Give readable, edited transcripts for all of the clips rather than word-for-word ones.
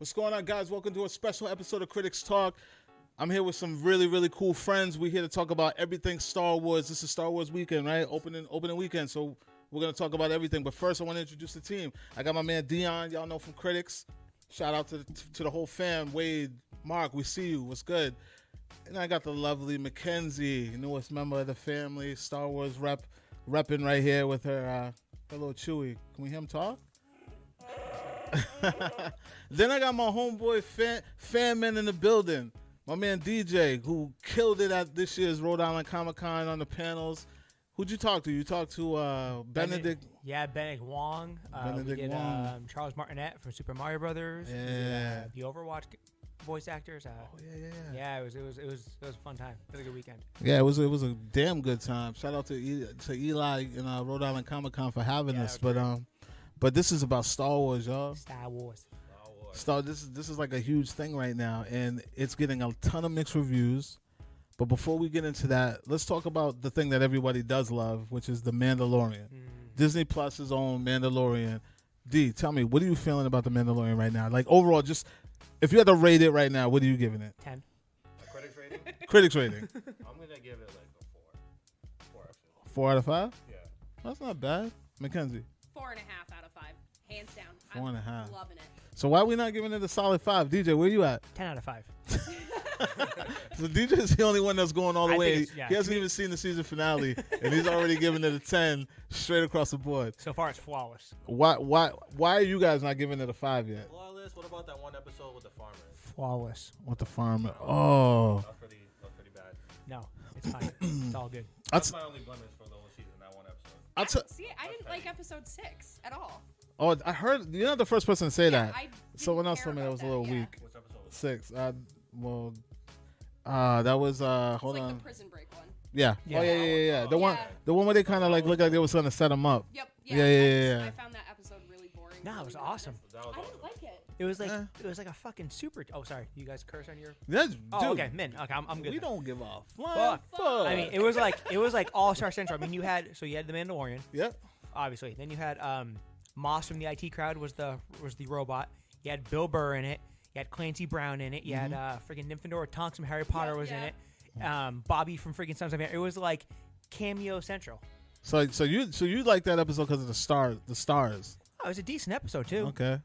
What's going on, guys? Welcome to a special episode of CritiX Talk. I'm here with some really, really cool friends. We're here to talk about everything Star Wars. This is Star Wars weekend, right? Opening weekend. So we're going to talk about everything. But first, I want to introduce the team. I got my man Dion. Y'all know from CritiX. Shout out to the whole fam. Wade, Mark, we see you. What's good? And I got the lovely Mickenzie, newest member of the family. Star Wars repping right here with her little Chewie. Can we hear him talk? Then I got my homeboy FanMen in the building. My man DJ, who killed it at this year's Rhode Island Comic-Con on the panels. Who'd you talk to? You talked to Benedict. Yeah, Benedict Wong. Benedict we did Wong. Charles Martinet from Super Mario Brothers. Yeah. We did, the Overwatch voice actors. Yeah. It was a fun time. It was a good weekend. Yeah, it was a damn good time. Shout out to Eli and Rhode Island Comic-Con for having us. But this is about Star Wars, y'all. Star Wars. This is like a huge thing right now, and it's getting a ton of mixed reviews. But before we get into that, let's talk about the thing that everybody does love, which is the Mandalorian. Disney Plus's own Mandalorian. D, tell me, what are you feeling about the Mandalorian right now? Like overall, just if you had to rate it right now, what are you giving it? 10. Critics rating? Critics rating. I'm gonna give it like a 4. 4 actually. 4 out of 5? Yeah. That's not bad. Mickenzie. 4.5 out of 5, hands down. 4.5. I'm loving it. So why are we not giving it a solid 5? DJ, where you at? 10 out of 5. So DJ's the only one that's going all the way. Think He hasn't even seen the season finale, and he's already giving it a 10 straight across the board. So far, it's flawless. Why are you guys not giving it a 5 yet? Flawless. What about that one episode with the farmer? Flawless. With the farmer. Oh. That was pretty bad. No, it's fine. It's all good. That's my only blemish for the whole season, that one episode. I didn't like episode 6 at all. Oh, I heard. You're not the first person to say that. I Someone didn't else care told me that about was a little weak. Which episode? 6. That was It's hold like on. the prison break one. Yeah. Yeah. Oh yeah. The Yeah. one where they kind of like looked like they was gonna set him up. Yep. Yeah. I found that episode really boring. No, it really was monotonous. awesome. That was I awesome. didn't like it. It was like Eh. it was like a fucking super. Oh, sorry. You guys curse on your. Yeah, Oh, dude, okay, men. Okay, I'm good. We then. don't give a Fuck. fuck. I mean, it was like All-Star Central. I mean, you had the Mandalorian, Yep. obviously. Then you had Moss from the IT crowd was the robot. You had Bill Burr in it. You had Clancy Brown in it. You had friggin' Nymphadora Tonks from Harry Potter was in it. Bobby from friggin' Sons of Anarchy. It was like cameo central. So you like that episode because of the stars. Oh, it was a decent episode too. Okay.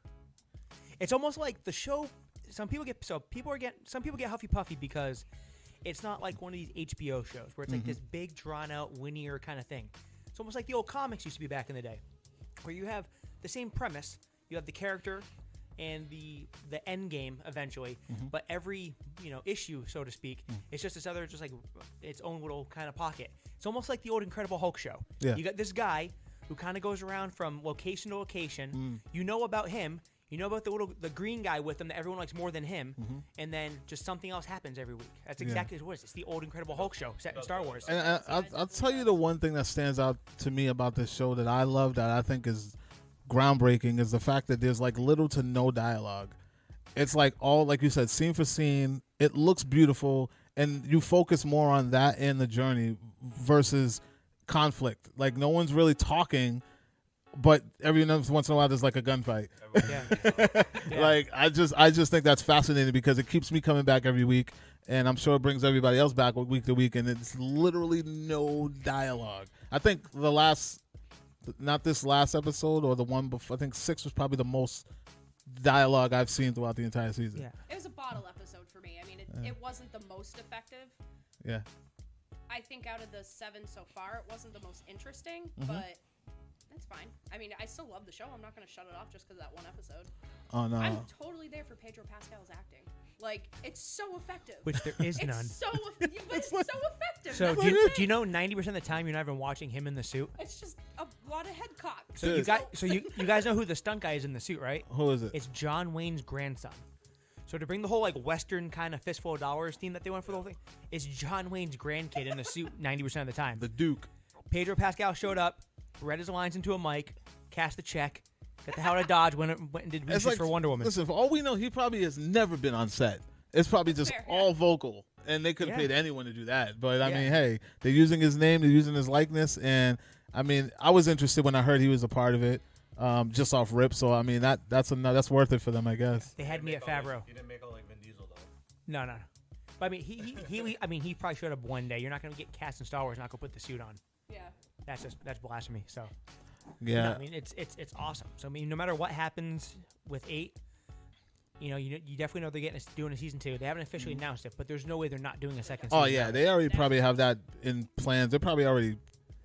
It's almost like the show. Some people get huffy puffy because it's not like one of these HBO shows where it's like this big drawn out linear kind of thing. It's almost like the old comics used to be back in the day, where you have the same premise, you have the character and the end game eventually, but every issue, so to speak, it's just this other, just like its own little kind of pocket. It's almost like the old Incredible Hulk show. Yeah. You got this guy who kind of goes around from location to location. You know about him. You know about the green guy with him that everyone likes more than him, and then just something else happens every week. That's exactly what it is. It's the old Incredible Hulk show set in Star Wars. And I'll tell you the one thing that stands out to me about this show that I love, that I think is groundbreaking, is the fact that there's like little to no dialogue. It's like all, like you said, scene for scene. It looks beautiful, and you focus more on that in the journey versus conflict. Like no one's really talking, but every once in a while there's like a gunfight. Yeah. Like I just think that's fascinating because it keeps me coming back every week, and I'm sure it brings everybody else back week to week, and it's literally no dialogue. I think not this last episode or the one before, I think 6 was probably the most dialogue I've seen throughout the entire season. Yeah. It was a bottle episode for me. I mean, it wasn't the most effective. Yeah. I think out of the 7 so far, it wasn't the most interesting, but that's fine. I mean, I still love the show. I'm not going to shut it off just because of that one episode. Oh no. I'm totally there for Pedro Pascal's acting. Like, it's so effective. Which there is none. It's so effective. So That's do the thing. you know 90% of the time you're not even watching him in the suit? It's just a lot of head cock. So you guys know who the stunt guy is in the suit, right? Who is it? It's John Wayne's grandson. So to bring the whole like Western kind of fistful of dollars theme that they went for the whole thing, it's John Wayne's grandkid in the suit 90% of the time. The Duke. Pedro Pascal showed up, read his lines into a mic, cashed the check, got the hell out of Dodge, went and did research for Wonder Woman. Listen, for all we know, he probably has never been on set. It's probably just Fair, all vocal, and they could have Yeah. paid anyone to do that. But I Yeah. mean, hey, they're using his name, they're using his likeness, and I mean, I was interested when I heard he was a part of it. just off rip. So I mean that's worth it for them, I guess. They had me at Favreau. He didn't make out like Vin Diesel though. No. But I mean, he probably showed up one day. You're not going to get cast in Star Wars and not go put the suit on. Yeah. That's blasphemy. So Yeah. no, I mean, it's awesome. So I mean, no matter what happens with 8, you definitely know they're doing a season 2. They haven't officially announced it, but there's no way they're not doing a second season. Oh yeah, they already probably have that in plans. They're probably already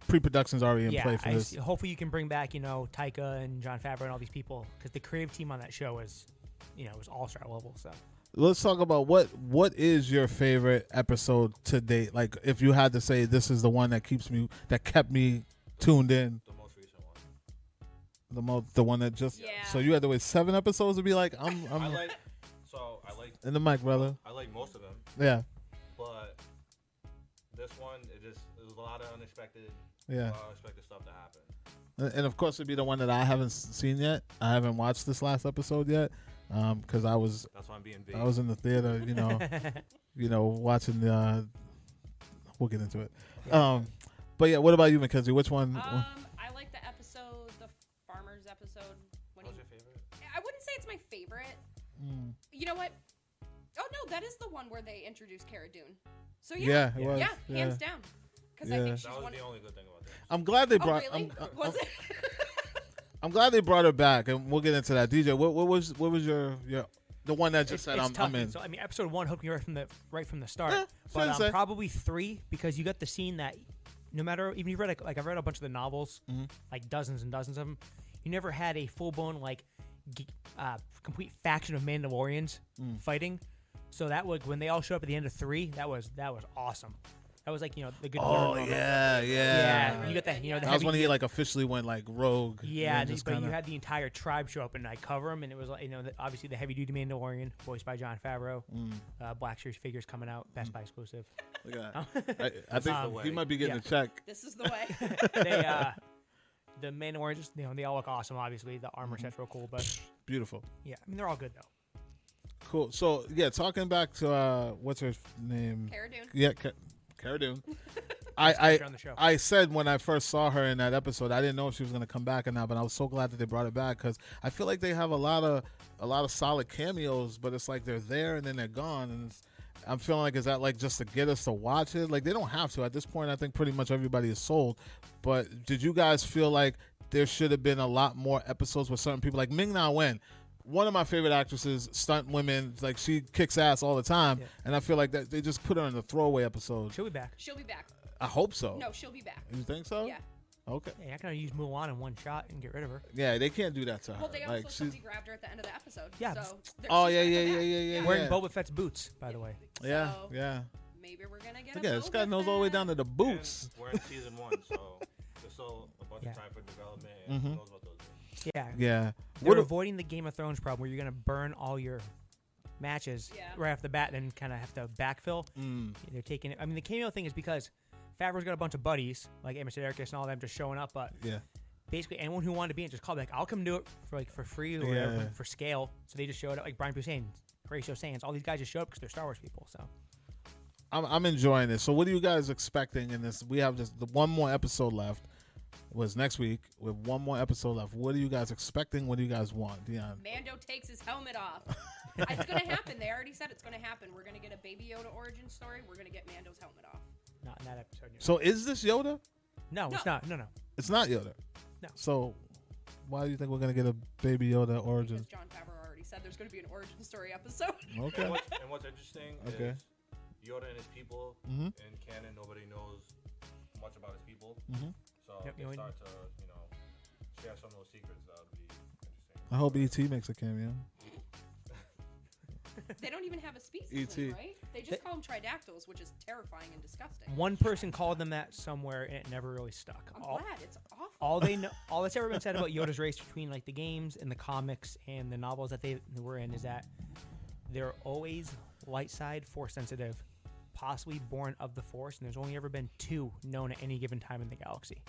pre-production's already in play for this. Hopefully you can bring back Taika and Jon Favreau and all these people, because the creative team on that show is was all-star level. So let's talk about what is your favorite episode to date. Like if you had to say this is the one that kept me tuned in. The most recent one. The one that just Yeah. So you had to wait 7 episodes to be like I'm I like in the mic, brother. I like most of them, Yeah. but this one there's a lot of unexpected stuff to happen. And of course it'd be the one that I haven't seen yet. I haven't watched this last episode yet. Because that's why I'm being vague. I was in the theater, watching the. We'll get into it. But yeah, what about you, Mickenzie? Which one? I like the episode, the farmers episode. What's your favorite? I wouldn't say it's my favorite. You know what? Oh no, that is the one where they introduced Cara Dune. So yeah, it was. Yeah, hands down. Because I think she's that was one. the only good thing about this. I'm glad they Oh brought. really? Was it? I'm glad they brought her back, and we'll get into that. DJ, what was your the one that just said it's I'm tough. in? So I mean, episode 1 hooked me right from the start. Yeah, fair to but say. probably 3, because you got the scene that no matter, even you've read I've read a bunch of the novels, like dozens and dozens of them. You never had a full blown complete faction of Mandalorians fighting. So that was when they all showed up at the end of 3. That was awesome. That was like the good. Oh moment. yeah. You got that. The That was when he officially went rogue. Yeah, just but kinda... you had the entire tribe show up and cover him, and it was obviously the heavy duty Mandalorian, voiced by Jon Favreau. Black Series figures coming out, Best Buy exclusive. Look at that. I think he might be getting a check. This is the way. The Mandalorians, they all look awesome. Obviously, the armor set's real cool, but Beautiful. yeah, I mean they're all good though. Cool. So yeah, talking back to what's her name? Cara Dune. Yeah, Cara Dune. On the show. I said when I first saw her in that episode, I didn't know if she was going to come back or not, but I was so glad that they brought her back because I feel like they have a lot of solid cameos, but it's like they're there and then they're gone, and I'm feeling like is that just to get us to watch it? Like they don't have to at this point. I think pretty much everybody is sold. But did you guys feel like there should have been a lot more episodes with certain people like Ming-Na Wen? One of my favorite actresses, stunt women, she kicks ass all the time, and I feel like that they just put her in the throwaway episode. She'll be back. She'll be back. I hope so. No, she'll be back. You think so? Yeah. Okay. Yeah, I can use Mulan in one shot and get rid of her. Yeah, they can't do that to her. Well, they also somebody grabbed her at the end of the episode. Yeah. So oh she's yeah, gonna yeah, come yeah, back. yeah, yeah. Wearing Boba Fett's boots, by the way. Yeah, So yeah. Maybe we're gonna get. Look a at this Boba guy knows all the way Fett. down to the boots. And we're in season 1, so there's still a bunch of time for development, and who knows what those do. Yeah. Yeah. They're avoiding the Game of Thrones problem where you're gonna burn all your matches right off the bat, and then kind of have to backfill. They're taking it. I mean, the cameo thing is because Favreau's got a bunch of buddies like Amos Sedaris and all them just showing up, but basically anyone who wanted to be in just called I'll come do it for free or whatever, for scale. So they just showed up, like Brian Posehn, Horatio Sands. All these guys just show up because they're Star Wars people. So I'm enjoying this. So what are you guys expecting in this? We have just the one more episode left. Was next week with one more episode left. What are you guys expecting? What do you guys want, Dion? Mando takes his helmet off. It's gonna happen. They already said it's gonna happen. We're gonna get a Baby Yoda origin story. We're gonna get Mando's helmet off. not in that episode. So is this Yoda? No, it's not. No. It's not Yoda. No. So why do you think we're gonna get a Baby Yoda origin? Because Jon Favreau already said there's gonna be an origin story episode. Okay. And what's interesting is Yoda and his people in canon. Nobody knows much about his people. So they start to share some of those secrets. That would be interesting. I hope E.T. makes a cameo. They don't even have a species, E.T. right? They just call them tridactyls, which is terrifying and disgusting. One person called them that somewhere, and it never really stuck. I'm glad. It's awful. All they know, all that's ever been said about Yoda's race between the games and the comics and the novels that they were in is that they're always light side, force sensitive, possibly born of the Force, and there's only ever been 2 known at any given time in the galaxy.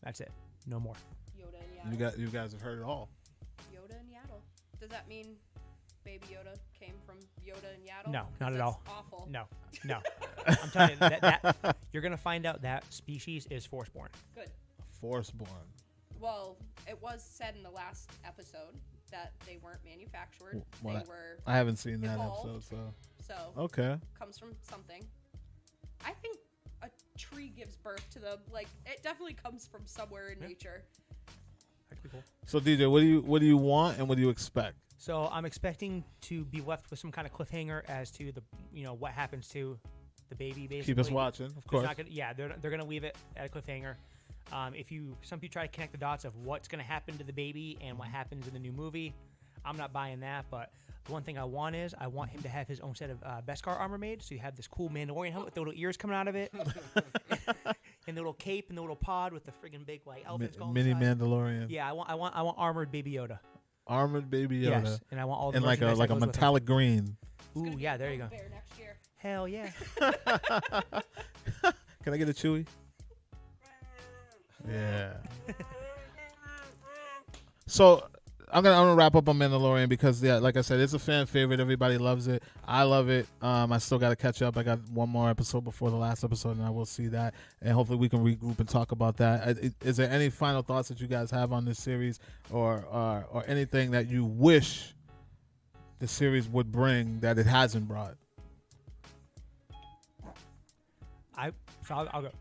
That's it. No more. Yoda and Yaddle. You guys have heard it all. Yoda and Yaddle. Does that mean Baby Yoda came from Yoda and Yaddle? No, not at That's all. Awful. No. I'm telling you that you're gonna find out that species is Force born. Good. Force born. Well, it was said in the last episode that they weren't manufactured. Well, they were. I haven't seen that evolved, episode, so okay. Comes from something. I think a tree gives birth to them. Like it definitely comes from somewhere in nature. That'd be cool. So DJ, what do you want and what do you expect? So I'm expecting to be left with some kind of cliffhanger as to the what happens to the baby. Basically, keep us watching, of course. They're gonna leave it at a cliffhanger. Some people try to connect the dots of what's gonna happen to the baby and what happens in the new movie, I'm not buying that. But the one thing I want him to have his own set of Beskar armor made. So you have this cool Mandalorian helmet with the little ears coming out of it, and the little cape and the little pod with the friggin' big elephant skull. Mini Mandalorian. Yeah, I want armored Baby Yoda. Armored Baby Yoda. Yes, and I want all the and like a metallic green. Ooh, yeah, there you go. Bear next year. Hell yeah. Can I get a Chewy? Yeah. So I'm gonna wrap up on Mandalorian because like I said, it's a fan favorite. Everybody loves it. I love it. I still got to catch up. I got one more episode before the last episode, and I will see that. And hopefully we can regroup and talk about that. Is there any final thoughts that you guys have on this series, or anything that you wish the series would bring that it hasn't brought? I'll go.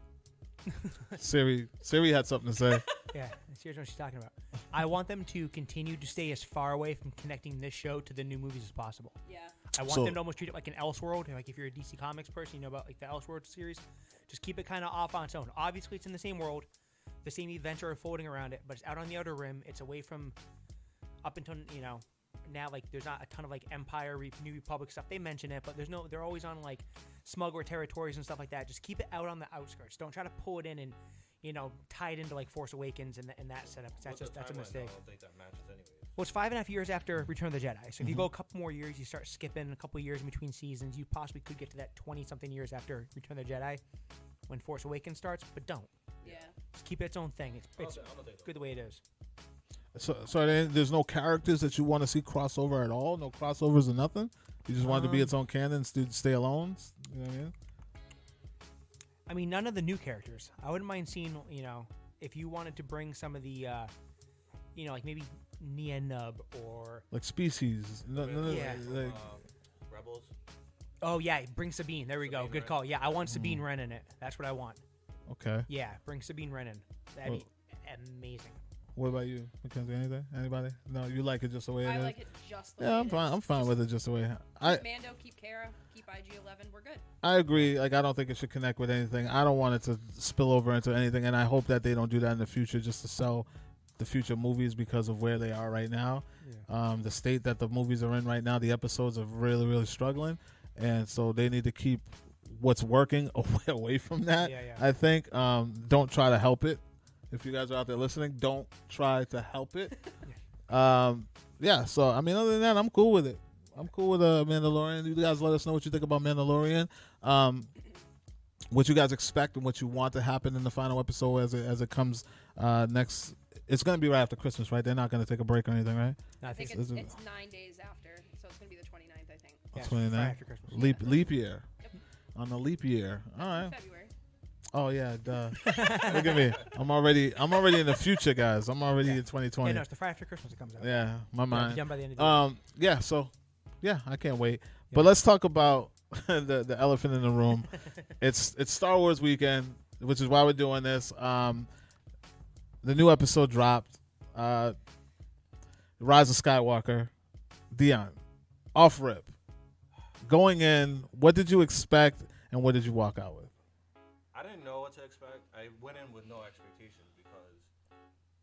Siri had something to say. Yeah, here's what she's talking about. I want them to continue to stay as far away from connecting this show to the new movies as possible. Yeah. I want them to almost treat it like an Elseworld. Like if you're a DC Comics person, you know about like the Elseworld series. Just keep it kind of off on its own. Obviously, it's in the same world. The same events are unfolding around it, but it's out on the outer rim. It's away from up until, now like there's not a ton of like Empire, New Republic stuff. They mention it, but they're always on like smuggler territories and stuff like that. Just keep it out on the outskirts. Don't try to pull it in and tie it into like Force Awakens and that setup. That's a mistake. I don't think that matches anyways. Well, it's 5.5 years after Return of the Jedi. So if you go a couple more years, you start skipping a couple years in between seasons, you possibly could get to that 20-something years after Return of the Jedi when Force Awakens starts, but don't. Yeah. Just keep it its own thing. It's good the way it is. So there's no characters that you want to see crossover at all? No crossovers or nothing? You just want it to be its own canon, stay alone? You know what I mean? I mean, none of the new characters. I wouldn't mind seeing, if you wanted to bring some of the, like maybe Nia Nub or... Like species. Rebels. Oh, yeah, bring Sabine. There we go. Good call. Yeah, I want Sabine Wren in it. That's what I want. Okay. Yeah, bring Sabine Wren in. That'd be amazing. What about you, Mickenzie? Anything? Anybody? No, you like it just the way it is? I like it just the way I'm fine. I'm fine with it just the way. Keep Mando, keep Kara, keep IG-11. We're good. I agree. Like, I don't think it should connect with anything. I don't want it to spill over into anything, and I hope that they don't do that in the future just to sell the future movies because of where they are right now. Yeah. The state that the movies are in right now, the episodes are really, really struggling, and so they need to keep what's working away from that. Yeah. I think don't try to help it. If you guys are out there listening, don't try to help it. So, I mean, other than that, I'm cool with it. I'm cool with Mandalorian. You guys let us know what you think about Mandalorian. What you guys expect and what you want to happen in the final episode as it comes next. It's going to be right after Christmas, right? They're not going to take a break or anything, right? No, I think it's 9 days after, so it's going to be the 29th, I think. Yeah, 29th? right after Christmas. Leap year. Yep. On the leap year. All right. February. Oh yeah, duh. Look at me. I'm already in the future, guys. I'm already in 2020. Yeah, no, it's the Friday after Christmas it comes out. Yeah, my mind. Done by the end of the year. I can't wait. Yeah. But let's talk about the elephant in the room. It's Star Wars weekend, which is why we're doing this. The new episode dropped. Rise of Skywalker. Dion, off rip. Going in, what did you expect and what did you walk out with? I didn't know what to expect. I went in with no expectations because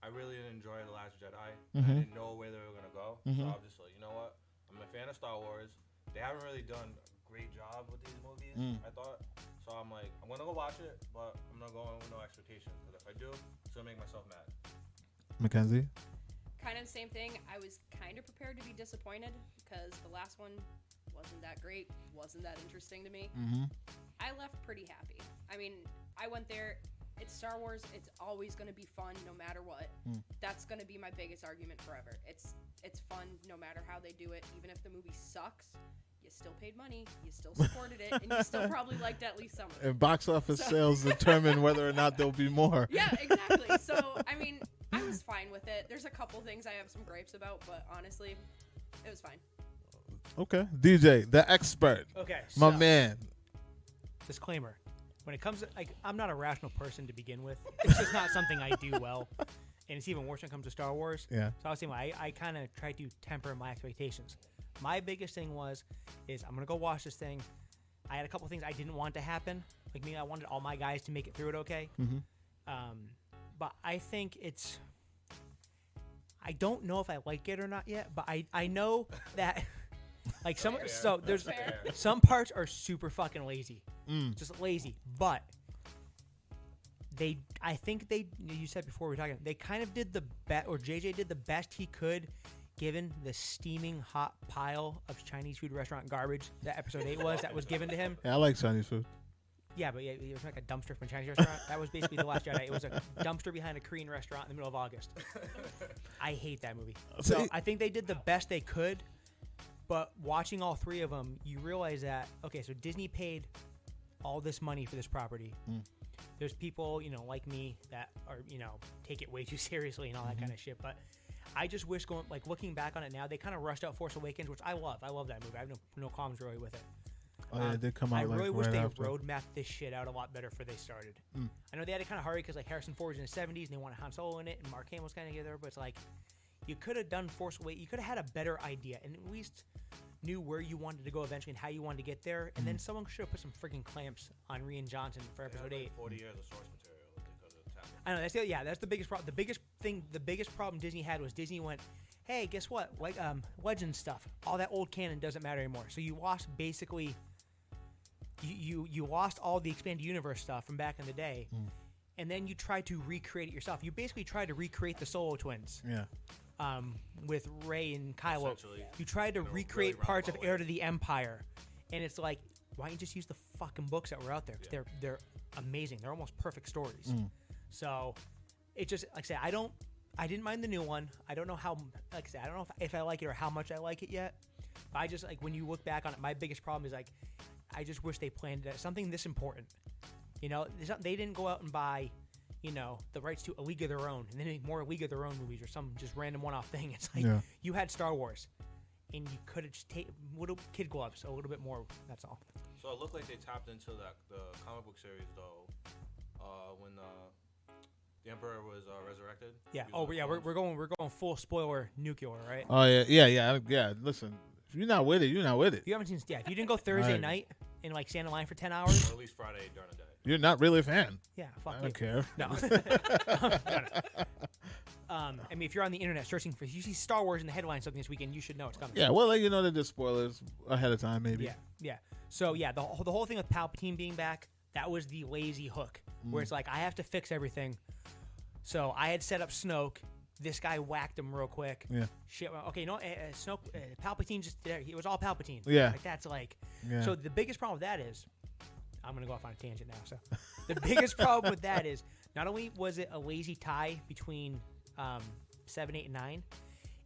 I really didn't enjoy The Last Jedi. I didn't know where they were going to go. So I was just like, you know what? I'm a fan of Star Wars. They haven't really done a great job with these movies, I thought. So I'm like, I'm going to go watch it, but I'm not going with no expectations because if I do, it's going to make myself mad. Mickenzie? Kind of the same thing. I was kind of prepared to be disappointed because the last one wasn't that great, wasn't that interesting to me. I left pretty happy. I mean, I went there. It's Star Wars. It's always going to be fun no matter what. That's going to be my biggest argument forever. It's fun no matter how they do it. Even if the movie sucks, you still paid money, you still supported it, and you still probably liked at least some of it. And box office sales determine whether or not there'll be more. Yeah, exactly. So, I mean, I was fine fine with it. There's a couple things I have some gripes about, but honestly, it was fine. Okay, DJ, the expert. Okay, my man. Disclaimer: when it comes to I'm not a rational person to begin with. It's just not something I do well, and it's even worse when it comes to Star Wars. Yeah. So I was saying, I kind of try to temper my expectations. My biggest thing is I'm gonna go watch this thing. I had a couple things I didn't want to happen. Like me, I wanted all my guys to make it through it okay. Mm-hmm. But I think it's. I don't know if I like it or not yet, but I know that like there's some parts are super fucking lazy, just lazy. But I think you said before we were talking, they kind of did the best, or JJ did the best he could, given the steaming hot pile of Chinese food restaurant garbage that episode 8 that was given to him. Yeah, I like Chinese food. Yeah, but it was like a dumpster from a Chinese restaurant. That was basically The Last Jedi. It was a dumpster behind a Korean restaurant in the middle of August. I hate that movie. So I think they did the best they could, but watching all three of them, you realize that, okay, so Disney paid all this money for this property. There's people, like me that are, take it way too seriously and all that kind of shit, but I just wish looking back on it now, they kind of rushed out Force Awakens, which I love. I love that movie. I have no qualms really with it. Oh, yeah, it did come out I really wish right they after. roadmapped this shit out a lot better before they started. I know they had to kind of hurry because Harrison Ford was in his 70s and they wanted Han Solo in it and Mark Hamill was kind of there, but it's like you could have done Force Awakens. You could have had a better idea and at least knew where you wanted to go eventually and how you wanted to get there. And then someone should have put some freaking clamps on Rian Johnson for episode 8. 40 years of source material that they could have tackled. I know that's the biggest problem. The biggest problem Disney had was Disney went, hey, guess what? Legend stuff, all that old canon doesn't matter anymore. So you lost basically. You lost all the expanded universe stuff from back in the day, and then you tried to recreate it yourself. You basically tried to recreate the Solo twins. Yeah. With Rey and Kylo. You tried to recreate really parts of Heir to the Empire, and it's like, why don't you just use the fucking books that were out there? Because they're amazing. They're almost perfect stories. So it just, like I said, I didn't mind the new one. I don't know how, like I said, I don't know if I like it or how much I like it yet. But I just, when you look back on it, my biggest problem is I just wish they planned something this important. They didn't go out and buy, the rights to A League of Their Own and then make more League of Their Own movies or some just random one-off thing. It's like you had Star Wars, and you could have just taken little kid gloves a little bit more. That's all. So it looked like they tapped into the comic book series though, when the Emperor was resurrected. Yeah. Oh yeah. We're going full spoiler nuclear, right? Oh yeah. Listen. If you're not with it, you're not with it. You haven't seen, if you didn't go Thursday night and stand in line for 10 hours, or at least Friday during the day, you're not really a fan. Yeah, fuck I don't care. No. I mean, if you're on the internet searching for, if you see Star Wars in the headline something this weekend, you should know it's coming. Yeah, well, you know that there's spoilers ahead of time, maybe. Yeah. So yeah, the whole thing with Palpatine being back, that was the lazy hook, where it's like I have to fix everything. So I had set up Snoke. This guy whacked him real quick. Yeah. Shit. Okay. No. Snoke. Palpatine just there. It was all Palpatine. Yeah. That's like. Yeah. So the biggest problem with that is, I'm gonna go off on a tangent now. So, the biggest problem with that is not only was it a lazy tie between 7, 8, and 9,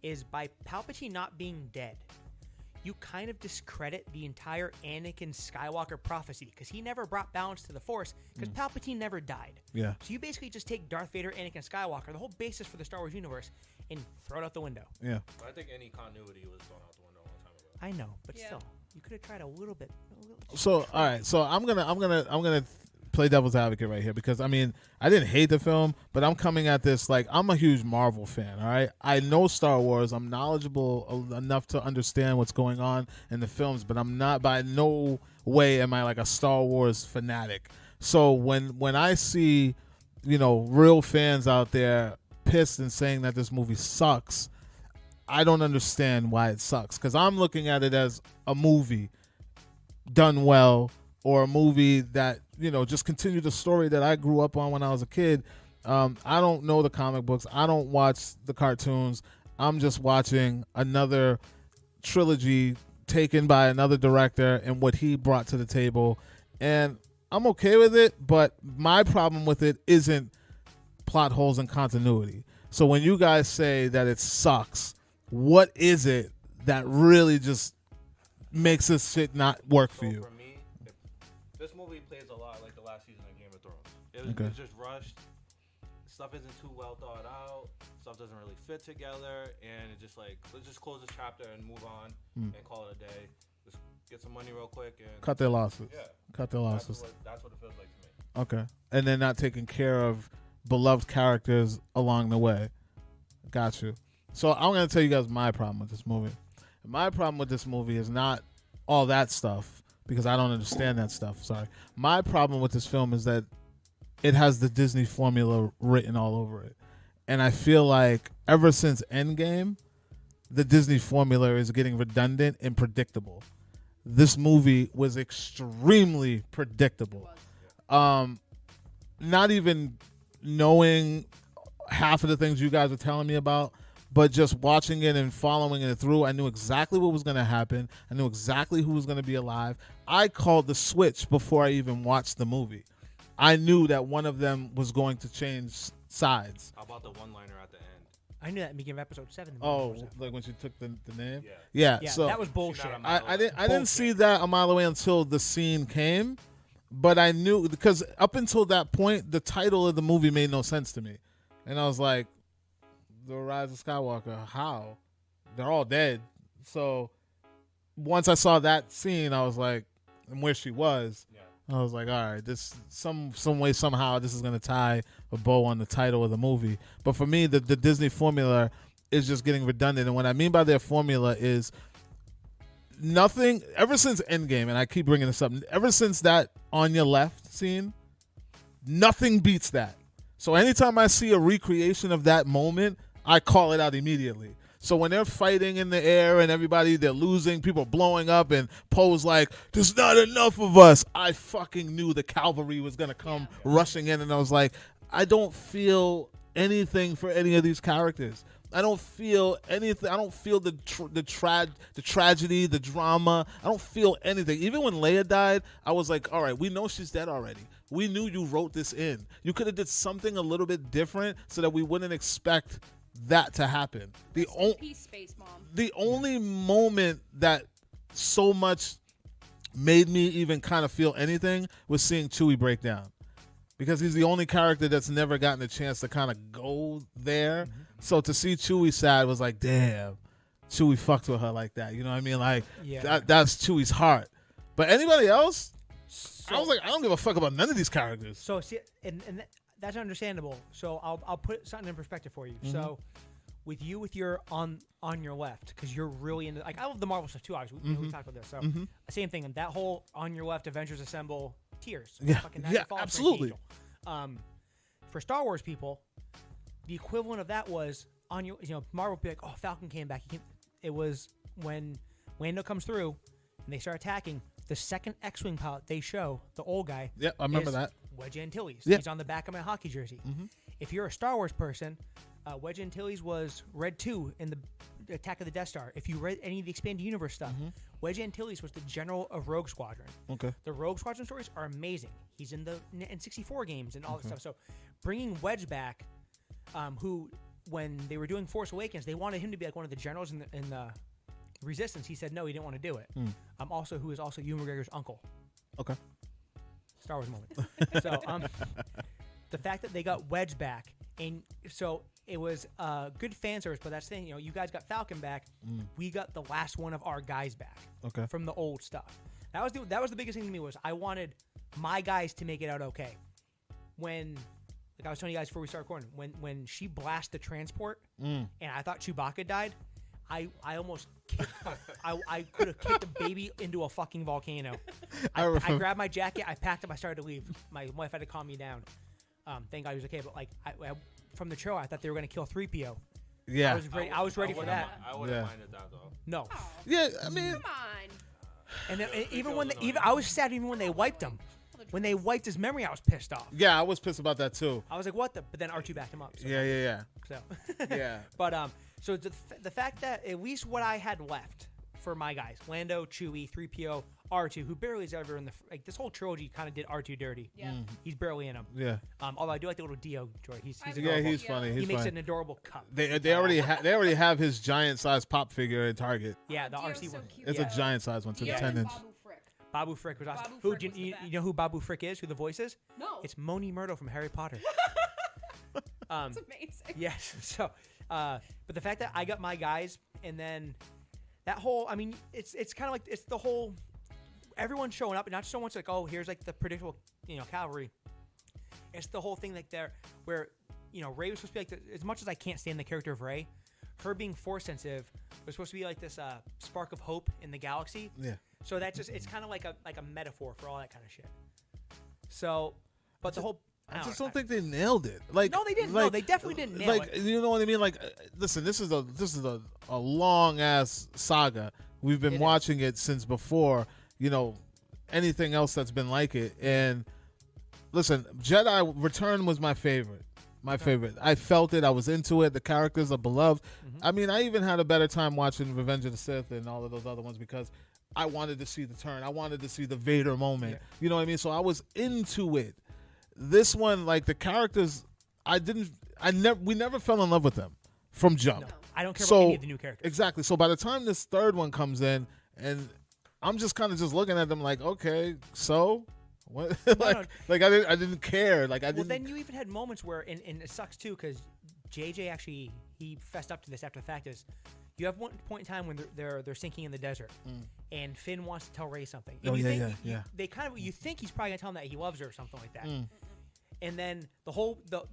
is by Palpatine not being dead, you kind of discredit the entire Anakin Skywalker prophecy because he never brought balance to the Force because Palpatine never died. Yeah. So you basically just take Darth Vader, Anakin Skywalker, the whole basis for the Star Wars universe, and throw it out the window. Yeah. But I think any continuity was thrown out the window a long time ago. I know, but still, you could have tried a little bit. So all right, so I'm gonna play devil's advocate right here because I mean I didn't hate the film, but I'm coming at this like I'm a huge Marvel fan. All right, I know Star Wars. I'm knowledgeable enough to understand what's going on in the films, but I'm not by no way am I like a Star Wars fanatic. So when I see real fans out there pissed and saying that this movie sucks, I don't understand why it sucks because I'm looking at it as a movie done well or a movie that just continue the story that I grew up on when I was a kid. I don't know the comic books. I don't watch the cartoons. I'm just watching another trilogy taken by another director and what he brought to the table. And I'm okay with it, but my problem with it isn't plot holes and continuity. So when you guys say that it sucks, what is it that really just makes this shit not work for you? For me, this movie plays a lot like the last season of Game of Thrones. It's just rushed. Stuff isn't too well thought out. stuff doesn't really fit together, and it's just like, let's just close this chapter and move on and call it a day. Just get some money real quick and cut their losses. Yeah, cut their losses. That's what it feels like to me. Okay, and then not taking care of beloved characters along the way. Got you. So I'm gonna tell you guys my problem with this movie. My problem with this movie is not all that stuff, because I don't understand that stuff. Sorry. My problem with this film is that it has the Disney formula written all over it. And I feel like ever since Endgame, the Disney formula is getting redundant and predictable. This movie was extremely predictable. Not even knowing half of the things you guys were telling me about, but just watching it and following it through, I knew exactly what was going to happen. I knew exactly who was going to be alive. I called the switch before I even watched the movie. I knew that one of them was going to change sides. How about the one-liner at the end? I knew that in the beginning of episode 7. Oh, like when she took the name? Yeah, so that was bullshit. I didn't see that a mile away until the scene came, but I knew, because up until that point, the title of the movie made no sense to me. And I was like, The Rise of Skywalker, how? They're all dead. So once I saw that scene, I was like, and where she was, I was like, all right, this some way, somehow, this is going to tie a bow on the title of the movie. But for me, the Disney formula is just getting redundant. And what I mean by their formula is nothing, ever since Endgame, and I keep bringing this up, ever since that On Your Left scene, nothing beats that. So anytime I see a recreation of that moment, I call it out immediately. So when they're fighting in the air and they're losing, people are blowing up, and Poe's like, there's not enough of us, I fucking knew the cavalry was going to come rushing in. And I was like, I don't feel anything for any of these characters. I don't feel anything. I don't feel the tragedy, the drama. I don't feel anything. Even when Leia died, I was like, all right, we know she's dead already. We knew you wrote this in. You could have did something a little bit different so that we wouldn't expect that to happen. The only moment that so much made me even kind of feel anything was seeing Chewie break down, because he's the only character that's never gotten a chance to kind of go there. So to see Chewie sad was like, damn, Chewie fucked with her like that. You know what I mean? Like, that's Chewie's heart. But anybody else, I was like, I don't give a fuck about none of these characters. So see, and that's understandable. So I'll put something in perspective for you. So with your on your left, because you're really into, like, I love the Marvel stuff too. Obviously, we talked about this. So same thing. And that whole On Your Left, Avengers Assemble, tears. Absolutely. For Star Wars people, the equivalent of that was on your, Marvel would be like, oh, Falcon came back. It was when Lando comes through and they start attacking. The second X-Wing pilot they show, the old guy. Yeah, I remember that. Wedge Antilles. Yeah. He's on the back of my hockey jersey. If you're a Star Wars person, Wedge Antilles was Red 2 in the Attack of the Death Star. If you read any of the Expanded Universe stuff, Wedge Antilles was the general of Rogue Squadron. Okay. The Rogue Squadron stories are amazing. He's in the N64 games and all this stuff. So bringing Wedge back, who, when they were doing Force Awakens, they wanted him to be like one of the generals in the Resistance. He said no, he didn't want to do it. Who is also Ewan McGregor's uncle. Okay. Star Wars moment. So the fact that they got Wedge back, and so it was good fan service, but that's the thing, you guys got Falcon back. We got the last one of our guys back. Okay. From the old stuff. That was the biggest thing to me, was I wanted my guys to make it out okay. When, like I was telling you guys before we started recording, when she blasted the transport and I thought Chewbacca died, I almost kicked, I could have kicked the baby into a fucking volcano. I grabbed my jacket, I packed up, I started to leave. My wife had to calm me down. Thank God he was okay. But like from the trailer, I thought they were going to kill 3PO. Yeah, I was ready for that. I wouldn't minded that though. No. Oh, yeah, I mean, come on. And then, I was sad even when they wiped him. When they wiped his memory, I was pissed off. Yeah, I was pissed about that too. I was like, what the? But then R2 backed him up. So. Yeah. So. Yeah. But so the fact that at least what I had left for my guys, Lando, Chewie, 3PO, R2, who barely is ever in this whole trilogy kind of did R2 dirty. Yeah. He's barely in them. Yeah. Although I do like the little Dio droid. He's adorable. He's funny. He makes an adorable cup. They already have his giant size pop figure at Target. Yeah, the RC one. It's a giant size one, so 10 inch. Babu Frick was awesome. You know who Babu Frick is? Who the voice is? No. It's Moni Myrtle from Harry Potter. That's amazing. Yes. So, But the fact that I got my guys, and then that whole, I mean, it's kind of like, it's the whole, everyone showing up, and not so much like, oh, here's like the predictable, cavalry. It's the whole thing like there, where, Rey was supposed to be like, as much as I can't stand the character of Rey, her being force sensitive was supposed to be like this spark of hope in the galaxy. Yeah. So that just, it's kind of like a metaphor for all that kind of shit. So, but the whole, I just don't think they nailed it. Like, no, they didn't. Like, no, they definitely didn't nail it. You know what I mean? Like, listen, this is a long ass saga. We've been watching it since before, anything else that's been like it. And listen, Jedi Return was my favorite. My favorite. I felt it. I was into it. The characters are beloved. Mm-hmm. I mean, I even had a better time watching Revenge of the Sith and all of those other ones because I wanted to see the turn. I wanted to see the Vader moment. Yeah. You know what I mean? So I was into it. This one, like the characters, we never fell in love with them from jump. No, I don't care about any of the new characters. Exactly. So by the time this third one comes in, and I'm just kind of just looking at them like, okay, so what? I didn't care. Like I didn't. Well, then you even had moments where, and it sucks too, because JJ actually he fessed up to this after the fact. Is you have one point in time when they're sinking in the desert, and Finn wants to tell Rey something. And you think he's probably gonna tell him that he loves her or something like that. And then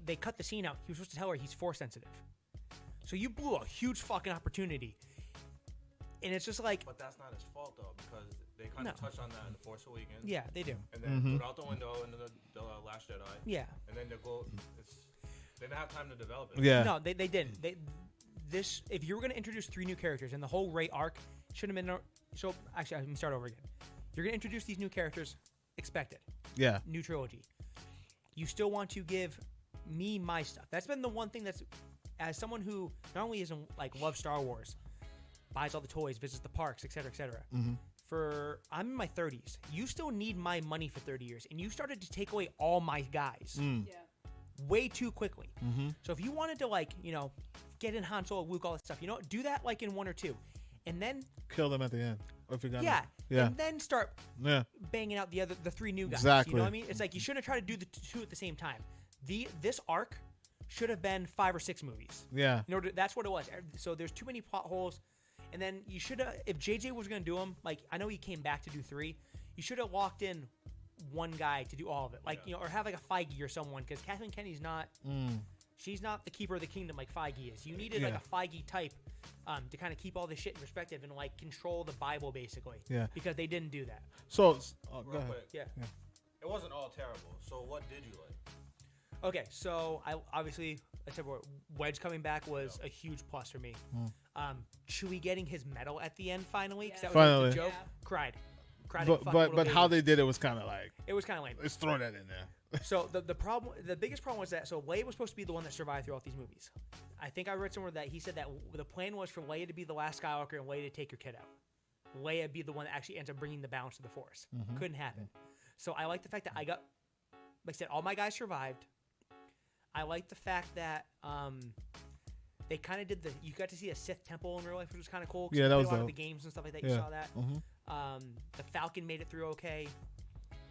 they cut the scene out. He was supposed to tell her he's force sensitive. So you blew a huge fucking opportunity. And it's just like, but that's not his fault though, because they kind of touch on that in The Force Awakens. Yeah, they do. And then put out the window in the Last Jedi. Yeah. And then they didn't have time to develop it. Yeah. No, they didn't. If you were going to introduce 3 new characters, and the whole Rey arc should have been. So actually, I'm gonna start over again. You're gonna introduce these new characters. Expect it. Yeah. New trilogy. You still want to give me my stuff. That's been the one thing that's, as someone who not only isn't like loves Star Wars, buys all the toys, visits the parks, etc., etc. I'm in my 30s. You still need my money for 30 years, and you started to take away all my guys way too quickly. So if you wanted to get in Han Solo, Luke, all that stuff, do that like in 1 or 2, and then kill them at the end. Or if you got and then start banging out the 3 new guys. Exactly. You know what I mean? It's like you shouldn't try to do the 2 at the same time. This arc should have been 5 or 6 movies. Yeah. That's what it was. So there's too many plot holes. And then you should have, if JJ was going to do them, I know he came back to do 3, you should have locked in one guy to do all of it. Or have like a Feige or someone, because Kathleen Kennedy's not, she's not the keeper of the kingdom like Feige is. You needed like a Feige type to kind of keep all this shit in perspective and control the Bible basically. Yeah. Because they didn't do that. So, go ahead. Yeah. It wasn't all terrible. So what did you like? Okay, so I said Wedge coming back was a huge plus for me. Chewie getting his medal at the end finally, because that was a joke. Cried. But how they did it was kind of like, it was kind of lame. Let's throw that in there. So the biggest problem was that Leia was supposed to be the one that survived throughout these movies. I think I read somewhere that he said that the plan was for Leia to be the last Skywalker and Leia to take your kid out. Leia be the one that actually ends up bringing the balance to the Force. Couldn't happen. So I like the fact that like I said, all my guys survived. I like the fact that they kind of did you got to see a Sith temple in real life, which was kind of cool. Yeah, that was a lot of the games and stuff like that. You saw that. The Falcon made it through okay.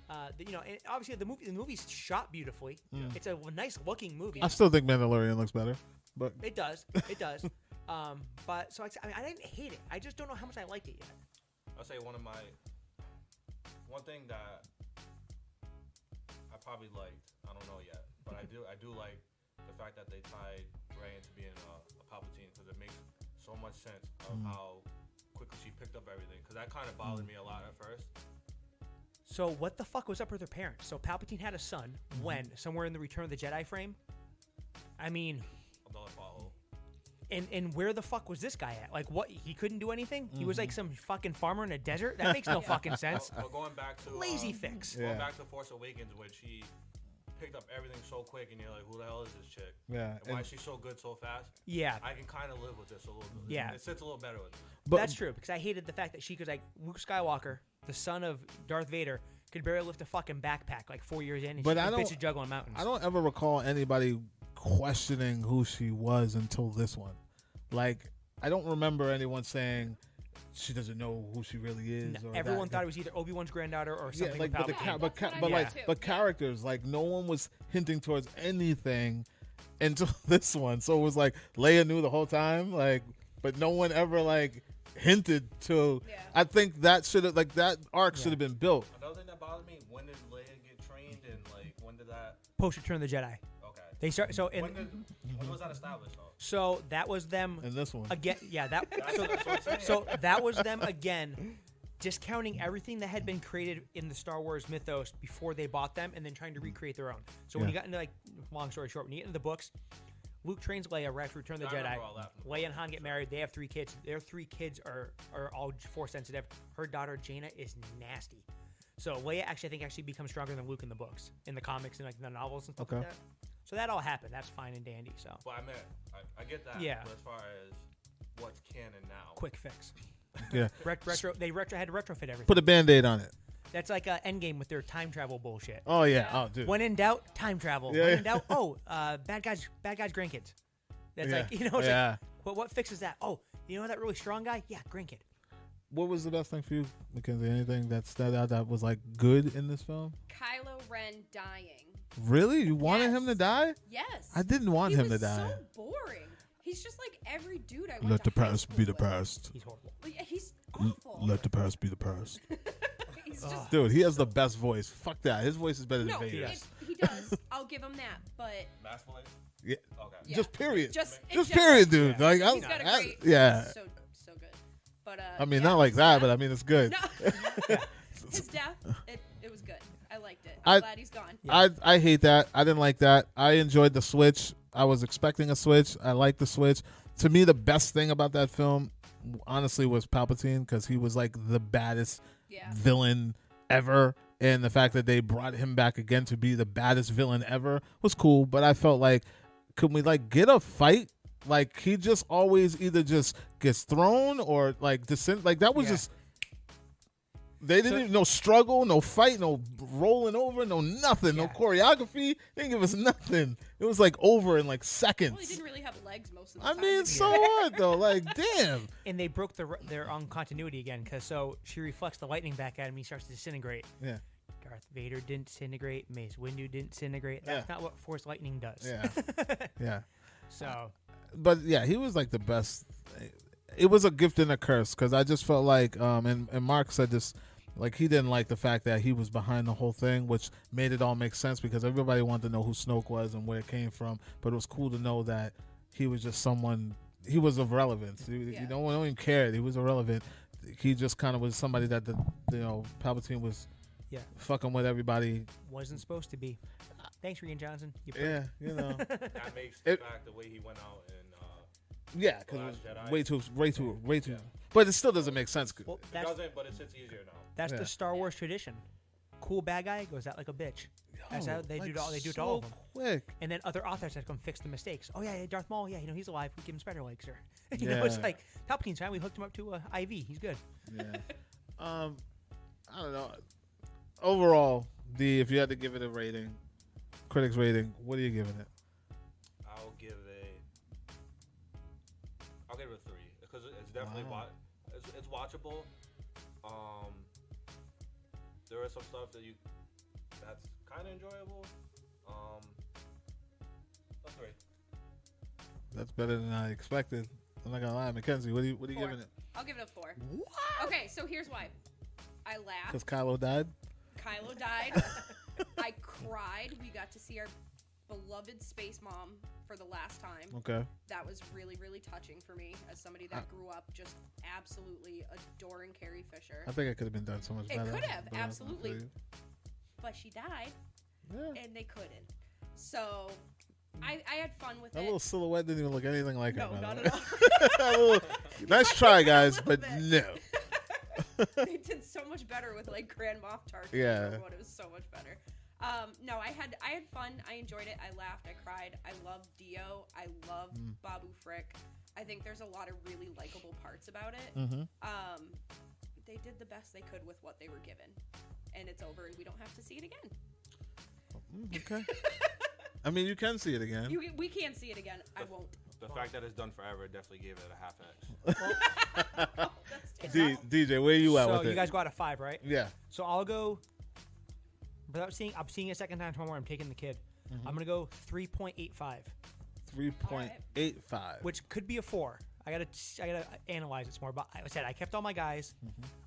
And obviously the movie's shot beautifully. It's a nice looking movie. I still think Mandalorian looks better, but it does. But so I didn't hate it. I just don't know how much I liked it yet. I'll say one thing that I probably liked. I don't know yet, but I do like the fact that they tied Rey into being a Palpatine, because it makes so much sense of how quickly she picked up everything. Because that kind of bothered me a lot at first. So what the fuck was up with her parents? So Palpatine had a son when somewhere in the Return of the Jedi frame. I mean, another follow. And where the fuck was this guy at? Like, what? He couldn't do anything? He was like some fucking farmer in a desert? That makes no fucking sense. Well, going back to lazy fix. Going back to Force Awakens, when she picked up everything so quick, and you're like, who the hell is this chick? Yeah. And why is she so good so fast? Yeah. I can kind of live with this a little bit. Yeah. It sits a little better with me. But that's true, because I hated the fact that she could, like, Luke Skywalker, the son of Darth Vader, could barely lift a fucking backpack like 4 years in, and she bitches juggling mountains. I don't ever recall anybody questioning who she was until this one. Like, I don't remember anyone saying she doesn't know who she really is. No, or everyone thought it was either Obi-Wan's granddaughter or something. Yeah, but characters, like no one was hinting towards anything, until this one. So it was like Leia knew the whole time, like, but no one ever like hinted to. Yeah. I think that should have like that arc should have been built. Another thing that bothered me: when did Leia get trained, and like when did that? Post Return of the Jedi. Okay. They start so in. When was that established though? So that was them In this one. again. Yeah, that. That's what I'm saying. So that was them again, discounting everything that had been created in the Star Wars mythos before they bought them, and then trying to recreate their own. So when you got into like, long story short, when you get into the books, Luke trains Leia right after Return of the I Jedi. remember all that. Leia and Han get married. They have 3 kids. Their 3 kids are all Force sensitive. Her daughter Jaina is nasty. So Leia actually becomes stronger than Luke in the books, in the comics and like the novels and stuff like that. So that all happened. That's fine and dandy. So. Well, I meant I get that. Yeah. But as far as what's canon now, Quick fix. Yeah. They had to retrofit everything. Put a Band-Aid on it. That's like Endgame with their time travel bullshit. Oh yeah. Oh dude. When in doubt, time travel. Yeah, When in doubt, bad guys, grandkids. That's like, it's like, what fixes that? Oh, you know that really strong guy? Yeah, grandkid. What was the best thing for you, Mickenzie? Anything that stood out that was like good in this film? Kylo Ren dying. Really? You wanted Yes. him to die? Yes. I didn't want him to was die. so boring. He's just like every dude I went Let to the high past school be the with. past. He's horrible. Like, he's awful. Let the past be the past. He's just Dude, he has the best voice. Fuck that. His voice is better no. than Vader's. He does. I'll give him that. But Mass Voice. Yeah. Okay. yeah. Just period. Just period, dude. Yeah. Like, He's got a great. yeah. So good. But I mean, yeah, not like his that, death- but I mean, it's good. No. His death. It was good. I liked it. I- I'm glad he's gone. I hate that. I didn't like that. I enjoyed the switch. I was expecting a switch. I liked the switch. To me, the best thing about that film, honestly, was Palpatine, because he was like the baddest Yeah. villain ever. And the fact that they brought him back again to be the baddest villain ever was cool. But I felt like, could we like get a fight? Like, he just always either just gets thrown or like descent. Like, that was Yeah. just. They didn't even no struggle, no fight, no rolling over, no nothing, no Yeah. choreography. They didn't give us nothing. It was like over in like seconds. Well, he didn't really have legs most of the I time. mean, to be so fair. what though? Like, damn. And they broke their own continuity again, because so she reflects the lightning back at him. He starts to disintegrate. Yeah, Darth Vader didn't disintegrate. Mace Windu didn't disintegrate. That's not what Force lightning does. yeah, yeah. So But yeah, he was like the best. It was a gift and a curse, because I just felt like, and Mark said this, like he didn't like the fact that he was behind the whole thing, which made it all make sense because everybody wanted to know who Snoke was and where it came from. But it was cool to know that he was just someone. He was of relevance. You no one even cared. He was irrelevant. He just kind of was somebody that Palpatine was fucking with everybody. wasn't supposed to be. Thanks, Rian Johnson. You prick. Yeah, you know. That makes the fact the way he went out and Yeah, because Last it Jedi. was way too. But it still doesn't make sense. Well, it that's doesn't, but it sits easier now. that's Yeah. the Star Wars tradition. Cool bad guy goes out like a bitch. That's how they do it all. They do it to all of them. Quick. And then other authors have to come fix the mistakes. Oh yeah, Darth Maul. Yeah, he's alive. We give him spider legs, sir. Yeah. It's like Palpatine's fine. We hooked him up to a IV. He's good. Yeah. I don't know. Overall, if you had to give it a rating, critics rating, what are you giving it? I'll give it a 3 because it's definitely it's watchable. There is some stuff that's kind of enjoyable. A 3. That's better than I expected. I'm not gonna lie, Mickenzie. What are you 4. giving it? I'll give it a 4. Okay, so here's why. I laughed. Because Kylo died. Kylo died. I cried. We got to see our beloved space mom for the last time. Okay. That was really, really touching for me as somebody that grew up just absolutely adoring Carrie Fisher. I think it could have been done so much It better. could have, but absolutely. But she died, Yeah. and they couldn't. So I had fun with That it. little silhouette didn't even look anything like No, her. by not the at way. all. Nice try, guys, A but little no. They did so much better with like Grand Moff Tarkin. Yeah. It was so much better. No, I had fun. I enjoyed it. I laughed. I cried. I loved Dio. I loved Babu Frick. I think there's a lot of really likable parts about it. Mm-hmm. They did the best they could with what they were given, and it's over, and we don't have to see it again. Okay. I mean, you can see it again. We can't see it again. I won't. The fact that it's done forever definitely gave it a half X. Oh, that's terrible. DJ, where you at So with you it? guys go out of 5, right? Yeah. So I'll go. I'm seeing it a second time tomorrow. I'm taking the kid. I'm gonna go 3.85. 3.85. which could be a 4. I gotta analyze it some more. But I said I kept all my guys.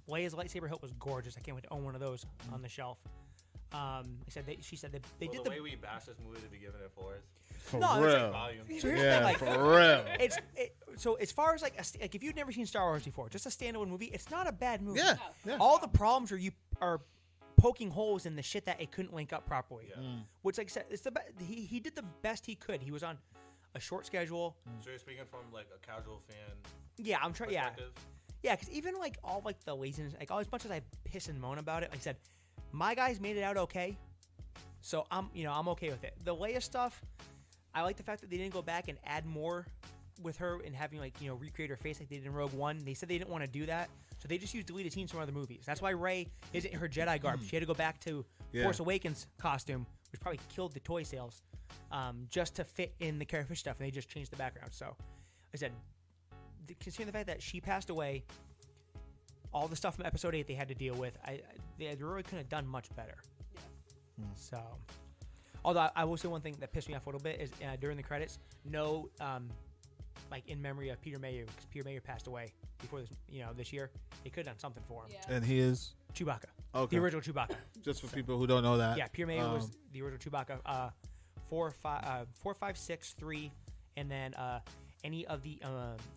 Leia's lightsaber hilt was gorgeous. I can't wait to own one of those on the shelf. She said they did the way we bashed this movie to be giving it 4s. For No, real. So here's the Yeah, thing, like, for real. So as far as like if you've never seen Star Wars before, just a standalone movie, it's not a bad movie. Yeah. Yeah. All the problems are you are poking holes in the shit that it couldn't link up properly. Yeah. Which, like I said, it's the he did the best he could. He was on a short schedule. So you're speaking from like a casual fan. Yeah, I'm trying. Yeah, perspective? yeah. Because even like all like the laziness, like as much as I piss and moan about it, like I said, my guys made it out okay. So I'm okay with it. The Leia stuff, I like the fact that they didn't go back and add more with her and having recreate her face like they did in Rogue One. They said they didn't want to do that, so they just used deleted scenes from other movies. That's why Rey isn't in her Jedi garb. She had to go back to Force Awakens costume, which probably killed the toy sales, just to fit in the Carrie Fisher stuff. And they just changed the background. So I said, considering the fact that she passed away, all the stuff from Episode 8 they had to deal with, they really couldn't have done much better. So, although I will say one thing that pissed me off a little bit is during the credits, like in memory of Peter Mayhew, because Peter Mayhew passed away before this year. They could have done something for him. Yeah. And he is Chewbacca. okay. The original Chewbacca. Just for people who don't know that. Yeah, Peter Mayhew was the original Chewbacca. 4, 5, 6, 3, and then any of the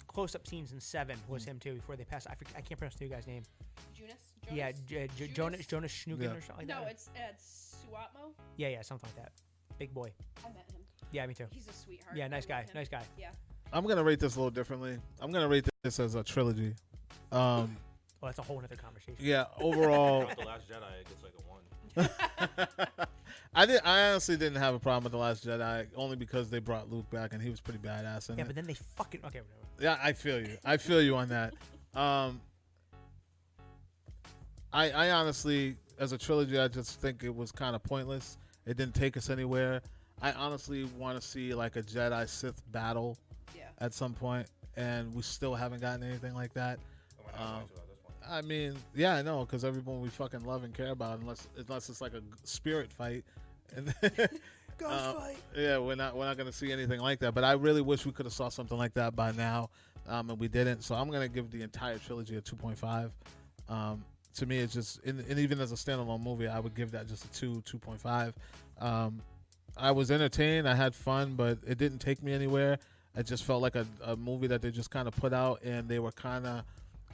close-up scenes in 7 was him too. Before they passed, I can't pronounce the new guy's name. Jonas? Yeah, Jonas Schnugen or something like that. No, it's Suatmo. Yeah, something like that. Big boy. I met him. Yeah, me too. He's a sweetheart. Yeah, nice I guy. love him. Nice guy. Yeah. I'm going to rate this a little differently. I'm going to rate this as a trilogy. Oh, that's a whole other conversation. Yeah, overall. With The Last Jedi, it gets like a 1. I honestly didn't have a problem with The Last Jedi, only because they brought Luke back and he was pretty badass in Yeah, it. but then they fucking... Okay, whatever. Yeah, I feel you. I feel you on that. I honestly, as a trilogy, I just think it was kind of pointless. It didn't take us anywhere. I honestly want to see like a Jedi Sith battle at some point, and we still haven't gotten anything like that. We're not going to at this point. I mean, yeah, I know, because everyone we fucking love and care about, unless it's like a spirit fight, and Ghost fight. yeah, we're not gonna see anything like that. But I really wish we could have saw something like that by now, and we didn't. So I'm gonna give the entire trilogy a 2.5. To me, it's just, and even as a standalone movie, I would give that just a 2.5. I was entertained, I had fun, but it didn't take me anywhere. It just felt like a movie that they just kind of put out, and they were kind of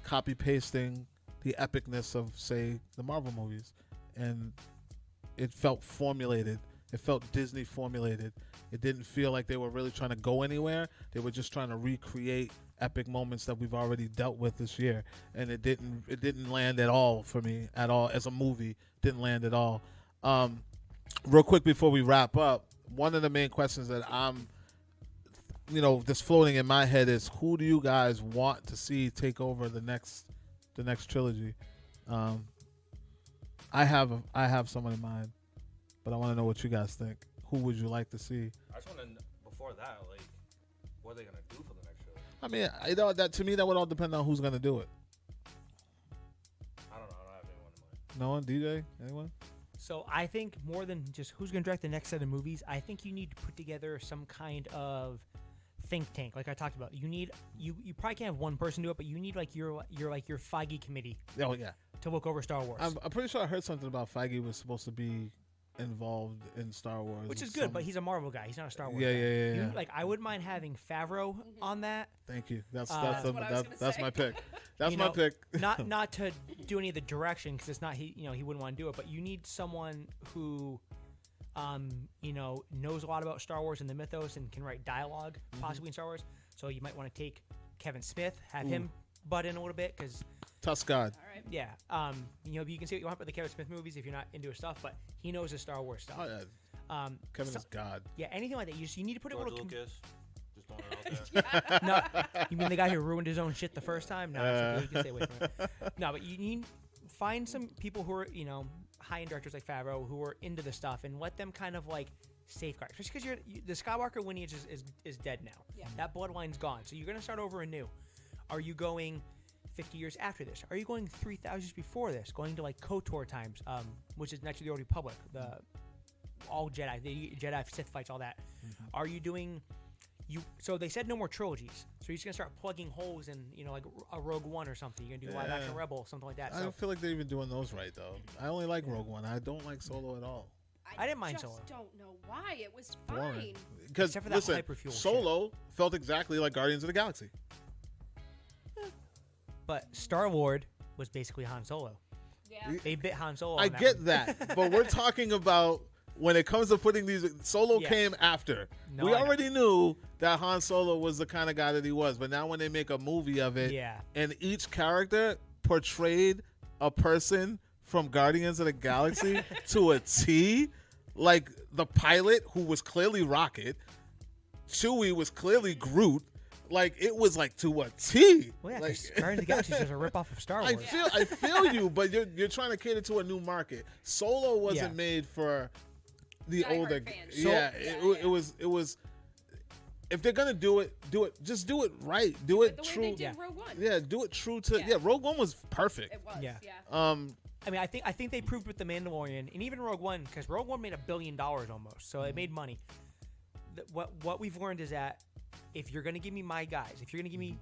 copy pasting the epicness of, say, the Marvel movies, and it felt formulated. It felt Disney formulated. It didn't feel like they were really trying to go anywhere. They were just trying to recreate epic moments that we've already dealt with this year, and it didn't land at all for me at all as a movie. Didn't land at all. Real quick before we wrap up, one of the main questions that I'm just floating in my head is, who do you guys want to see take over the next trilogy? I have someone in mind, but I want to know what you guys think. Who would you like to see? I just want to, before that, like, what are they going to do for the next show? I mean, that to me, that would all depend on who's going to do it. I don't know. I don't have anyone in mind. No one? DJ? Anyone? So I think more than just who's going to direct the next set of movies, I think you need to put together some kind of think tank, like I talked about. You probably can't have one person do it, but you need like your Feige committee. Oh yeah. To look over Star Wars. I'm pretty sure I heard something about Feige was supposed to be involved in Star Wars, which is good, but he's a Marvel guy. He's not a Star Wars guy. Yeah. Like, I wouldn't mind having Favreau on that. Thank you. That's that's my pick. That's my pick. not to do any of the direction, because it's not he wouldn't want to do it, but you need someone who knows a lot about Star Wars and the mythos and can write dialogue possibly in Star Wars. So you might want to take Kevin Smith, have him butt in a little bit, because Tuscad. All right. yeah, you can see what you want with the Kevin Smith movies if you're not into his stuff, but he knows his Star Wars stuff. Oh, yeah. Kevin is God. Yeah, anything like that. You need to put George a little. Lucas. Just throwing it out there. No, you mean the guy who ruined his own shit the first time? No, it's okay, you can stay away from it. No, but you need find some people who are high-end directors like Favreau who are into the stuff, and let them kind of like safeguard. Especially because the Skywalker lineage is dead now. Yeah. That bloodline's gone, so you're gonna start over anew. Are you going 50 years after this? Are you going 3,000 years before this? Going to like KOTOR times, which is naturally the Old Republic, all Jedi, the Jedi Sith fights, all that. Are you doing, So they said no more trilogies. So you're just gonna start plugging holes in, like a Rogue One or something. You're gonna do live action Rebel, something like that. I don't feel like they're even doing those right though. I only like Rogue One. I don't like Solo at all. I didn't mind Solo. I just don't know why. It was Boring. fine. Because listen, Solo felt exactly like Guardians of the Galaxy. But Star-Lord was basically Han Solo. Yeah. They bit Han Solo. I get that, but we're talking about when it comes to putting these. Solo came after. No, we already knew that Han Solo was the kind of guy that he was, but now when they make a movie of it, and each character portrayed a person from Guardians of the Galaxy to a T, like the pilot who was clearly Rocket, Chewie was clearly Groot. Like it was like to a T. Well, yeah, like, Guardians of the Galaxy is just a ripoff of Star Wars. I feel you, but you're trying to cater to a new market. Solo wasn't made for the older. Fans. It was. If they're gonna do it. Just do it right. Do it the true. Way they did Rogue One. Yeah, do it true to. Yeah, Rogue One was perfect. It was. Yeah. Yeah. I mean, I think they proved with the Mandalorian and even Rogue One, because Rogue One made $1 billion almost, so it made money. What we've learned is that if you're gonna give me my guys, if you're gonna give me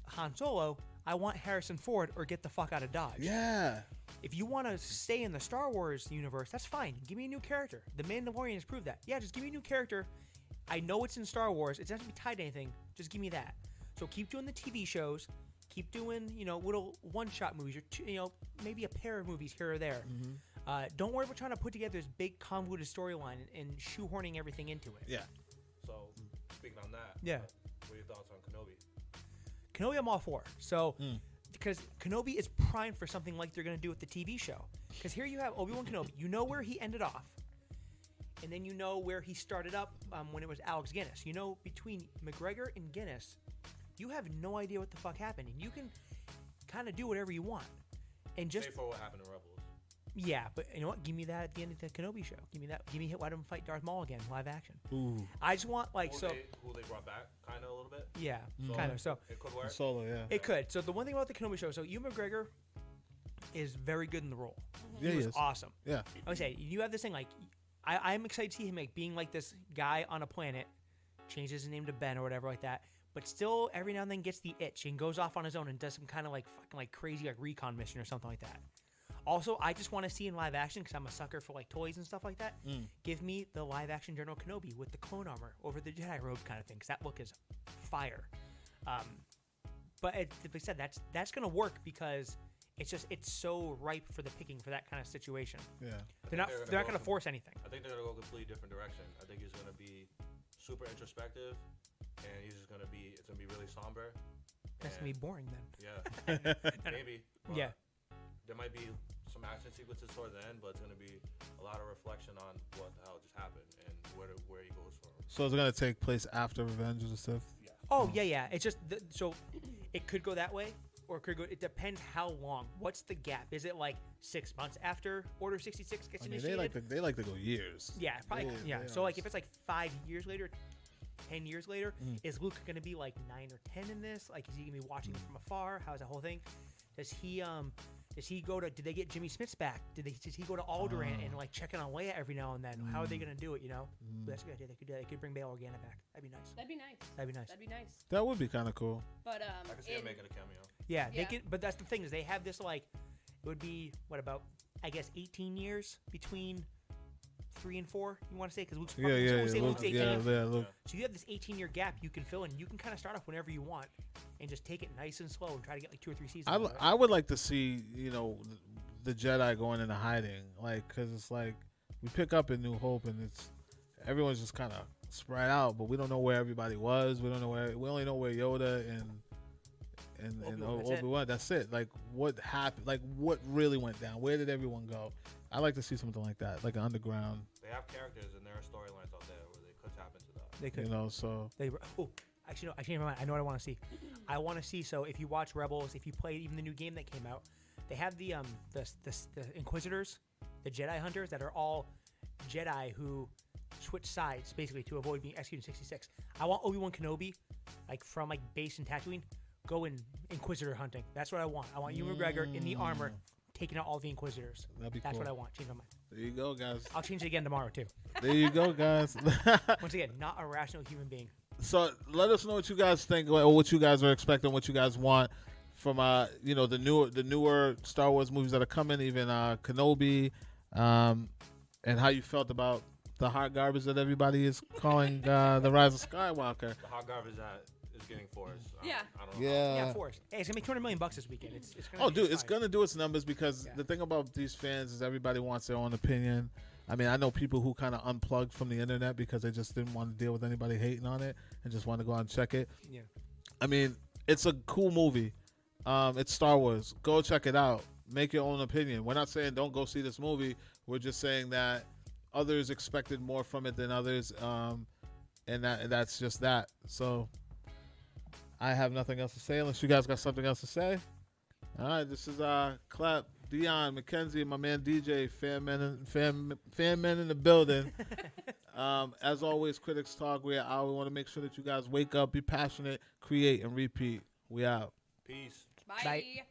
Han Solo, I want Harrison Ford or get the fuck out of Dodge. Yeah. If you want to stay in the Star Wars universe, that's fine. Give me a new character. The Mandalorian has proved that. Yeah, just give me a new character. I know it's in Star Wars. It doesn't have to be tied to anything. Just give me that. So keep doing the TV shows. Keep doing, little one-shot movies, or maybe a pair of movies here or there. Mm-hmm. Don't worry about trying to put together this big convoluted storyline and shoehorning everything into it. Yeah. So, speaking on that, what are your thoughts on Kenobi? Kenobi, I'm all for. So, because Kenobi is primed for something like they're going to do with the TV show. Because here you have Obi-Wan Kenobi. You know where he ended off. And then you know where he started up when it was Alex Guinness. Between McGregor and Guinness, you have no idea what the fuck happened. And you can kind of do whatever you want. And just Save for what happened in Rebels. Yeah, but you know what? Give me that at the end of the Kenobi show. Give me that. Give me let him fight Darth Maul again, live action. Ooh. I just want Who they brought back, kind of a little bit. Yeah, kind of. So it could work. Solo, yeah. It could. So the one thing about the Kenobi show, so Ewan McGregor is very good in the role. Yeah, he was awesome. Yeah. I would say you have this thing like I'm excited to see him being like this guy on a planet, changes his name to Ben or whatever like that, but still every now and then gets the itch and goes off on his own and does some kind of fucking crazy recon mission or something like that. Also, I just want to see in live action, because I'm a sucker for toys and stuff like that. Give me the live action General Kenobi with the clone armor over the Jedi robe kind of thing, because that look is fire. But like I said, that's gonna work because it's so ripe for the picking for that kind of situation. Yeah, they're not gonna force anything. I think they're gonna go a completely different direction. I think he's gonna be super introspective, and it's gonna be really somber. That's gonna be boring then. Yeah, maybe. Yeah. There might be some action sequences towards the end, but it's going to be a lot of reflection on what the hell just happened and where he goes from. So it's going to take place after Revenge of the Sith? Yeah. Oh, yeah. It's just, so it could go that way, or it could go, it depends how long. What's the gap? Is it 6 months after Order 66 gets initiated? They like to go years. Yeah, probably. So if it's 5 years later, 10 years later, is Luke going to be 9 or 10 in this? Is he going to be watching it from afar? How's the whole thing? Does he go to? Did they get Jimmy Smits back? Does he go to Alderaan and check in on Leia every now and then? How are they gonna do it? That's a good idea. They could do that. They could bring Bail Organa back. That'd be nice. That'd be nice. That would be kind of cool. But I can see him making a cameo. Yeah, they can. But that's the thing is they have this it would be what about 18 years between 3 and 4. You want to say because Luke's Luke's 18. Luke. So you have this 18-year gap you can fill in. You can kind of start off whenever you want. And just take it nice and slow and try to get 2 or 3 seasons. I would like to see, the Jedi going into hiding, because it's we pick up in New Hope and everyone's just kind of spread out, but we don't know where everybody was. We only know where Yoda and Obi-Wan. That's it. What happened? What really went down? Where did everyone go? I'd like to see something like that, an underground. They have characters and there are storylines out there where they could tap into that. They could. So actually, no. I changed my mind. I know what I want to see. I want to see. So if you watch Rebels, if you play even the new game that came out, they have the Inquisitors, the Jedi Hunters that are all Jedi who switch sides basically to avoid being executed in 66. I want Obi-Wan Kenobi, from base in Tatooine, go in Inquisitor hunting. That's what I want. I want Ewan McGregor in the armor, taking out all the Inquisitors. That's cool. What I want. Change my mind. There you go, guys. I'll change it again tomorrow too. There you go, guys. Once again, not a rational human being. So let us know what you guys think, or what you guys are expecting, what you guys want from the newer Star Wars movies that are coming, even Kenobi, and how you felt about the hot garbage that everybody is calling the Rise of Skywalker. The hot garbage that is getting forced. Yeah. I don't know. Yeah, forced. Hey, it's gonna make $200 million this weekend. It's gonna It's gonna do its numbers because the thing about these fans is everybody wants their own opinion. I mean, I know people who kind of unplugged from the internet because they just didn't want to deal with anybody hating on it and just want to go out and check it. Yeah. I mean, it's a cool movie. It's Star Wars. Go check it out. Make your own opinion. We're not saying don't go see this movie. We're just saying that others expected more from it than others, and that's just that. So I have nothing else to say unless you guys got something else to say. All right, this is Klep, Dion, Mickenzie, and my man DJ, FanMen in the building. As always, Critics Talk. We're out. We want to make sure that you guys wake up, be passionate, create, and repeat. We out. Peace. Bye. Bye.